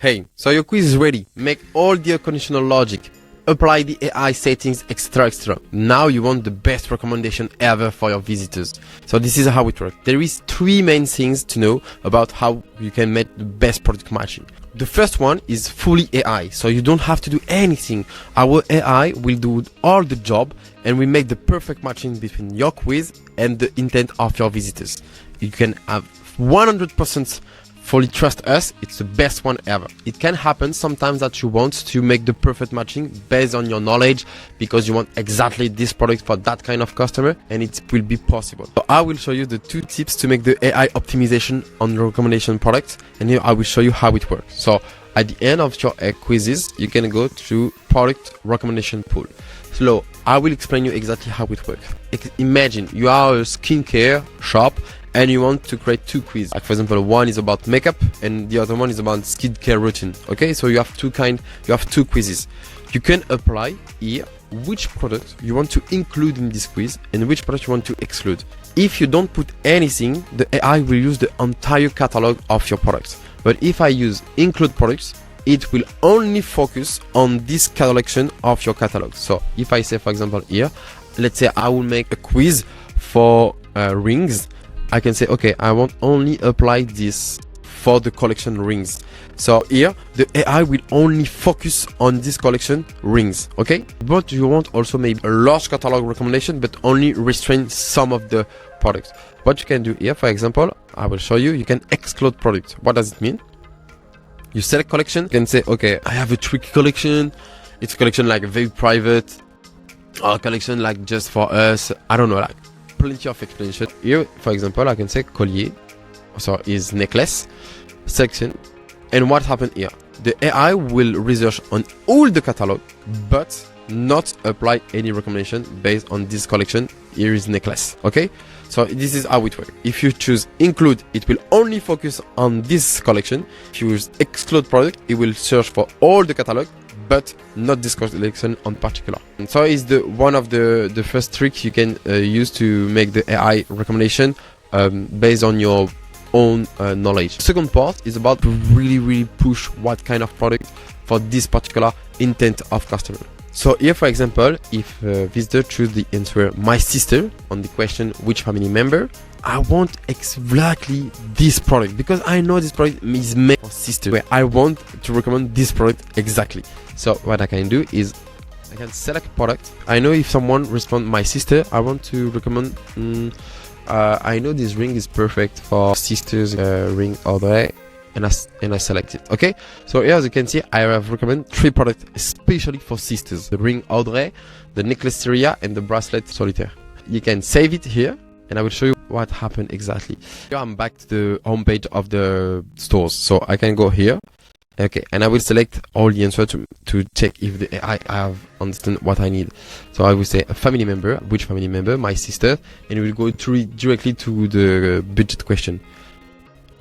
Hey, so your quiz is ready. Make all the conditional logic. Apply the AI settings, etc. Now you want the best recommendation ever for your visitors. So this is how it works. There is three main things to know about how you can make the best product matching. The first one is fully AI, so you don't have to do anything. Our AI will do all the job and we make the perfect matching between your quiz and the intent of your visitors. You can have 100% fully trust us, it's the best one ever. It can happen sometimes that you want to make the perfect matching based on your knowledge because you want exactly this product for that kind of customer, and it will be possible. So I will show you the two tips to make the AI optimization on the recommendation products, and here I will show you how it works. So at the end of your quizzes, you can go to product recommendation pool. So I will explain you exactly how it works. Imagine you are a skincare shop and you want to create two quizzes. Like for example, one is about makeup and the other one is about skincare routine. Okay, so you have two quizzes. You can apply here which product you want to include in this quiz and which product you want to exclude. If you don't put anything, the AI will use the entire catalog of your products. But if I use include products, it will only focus on this collection of your catalog. So if I say, for example, here, let's say I will make a quiz for rings. I can say, okay, I won't only apply this for the collection rings. So here, the AI will only focus on this collection rings, okay? But you want also maybe a large catalog recommendation, but only restrain some of the products. What you can do here, for example, I will show you, you can exclude products. What does it mean? You select collection, you can say, okay, I have a tricky collection. It's a collection like very private, or a collection like just for us. I don't know, like plenty of explanation. Here, for example, I can say collier, so is necklace, section. And what happened here? The AI will research on all the catalog, but not apply any recommendation based on this collection. Here is necklace, okay? So this is how it works. If you choose include, it will only focus on this collection. If you use exclude product, it will search for all the catalog, but not this collection on particular. And so is one of the first tricks you can use to make the AI recommendation based on your own knowledge. The second part is about to really push what kind of product for this particular intent of customer. So here, for example, if a visitor choose the answer my sister on the question which family member, I want exactly this product because I know this product is made for sister. Where I want to recommend this product exactly. So what I can do is I can select product. I know if someone respond my sister, I want to recommend. I know this ring is perfect for sisters ring Audrey, and I select it. Okay, so here as you can see, I have recommended three products especially for sisters: the ring Audrey, the necklace Syria, and the bracelet Solitaire. You can save it here, and I will show you what happened exactly. Here I'm back to the home page of the stores, so I can go here. Okay, and I will select all the answers to check if the AI have understand what I need. So I will say a family member, which family member, my sister, and we will go directly to the budget question.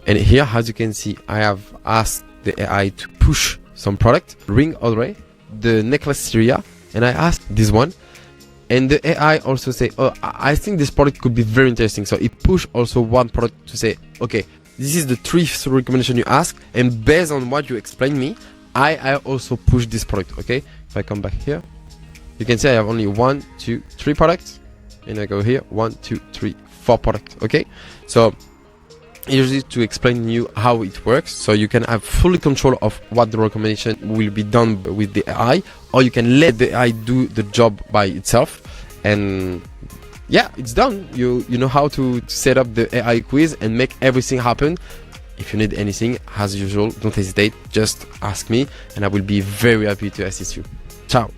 And here, as you can see, I have asked the AI to push some product, ring Audrey, the necklace Syria, and I asked this one. And the AI also say, oh, I think this product could be very interesting. So it push also one product to say, okay, this is the three recommendation you ask, and based on what you explained me, I also push this product. Okay, if I come back here, you can see I have only 1, 2, 3 products, and I go here 1, 2, 3, 4 products. Okay, so usually to explain you how it works, so you can have fully control of what the recommendation will be done with the AI, or you can let the AI do the job by itself, and yeah, it's done. You know how to set up the AI quiz and make everything happen. If you need anything, as usual, don't hesitate, just ask me and I will be very happy to assist you. Ciao.